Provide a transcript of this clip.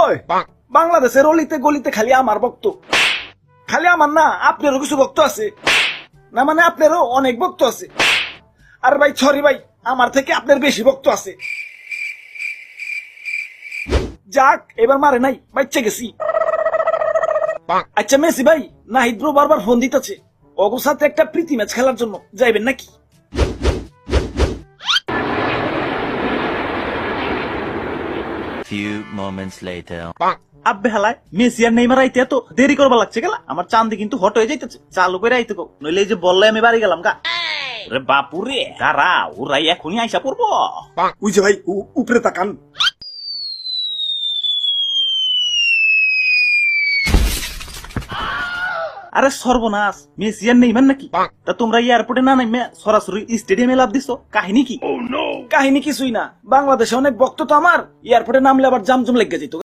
ওই বাংলাদেশের অলিতে গলিতে খালি আমার ভক্ত, খালি আমার না আপনারও কিছু ভক্ত আছে না, মানে আপনারও অনেক ভক্ত আছে। আর ভাই সরি ভাই, আমার থেকে আপনার বেশি ভক্ত আছে। যাক এবার মারে নাই, বাচ্চা গেছি। আচ্ছা মেসি ভাই, নাহিদ ব্রো বারবার ফোন দিতেছে, ওগুর সাথে একটা প্রীতি ম্যাচ খেলার জন্য যাইবেন নাকি? Few moments later. আব্বে হালায় মেসি আর নেইমার আইতে এত দেরি করবা লাগছে গেলা, আমার চান্দি কিন্তু হট হয়ে যাইতেছে, চালু করে আইতে কো, নইলে এই যে বললে আমি বাড়ি গেলাম গা। রে বাপুরে দাঁড়া, ওরাই এখনই আইসা পড়বো। ওই যে ভাই উপরে তাকান। আরে সর্বনাশ, মেসি আর নেইমার নাকি? তা তোমরা এয়ারপোর্টে না নামে সরাসরি স্টেডিয়ামে লাভ দিছো, কাহিনী কি? কাহিনী কিছুই না, বাংলাদেশে অনেক ভক্ত তো আমার, এয়ারপোর্টে নামলে আবার জামজুম লেগে যেত।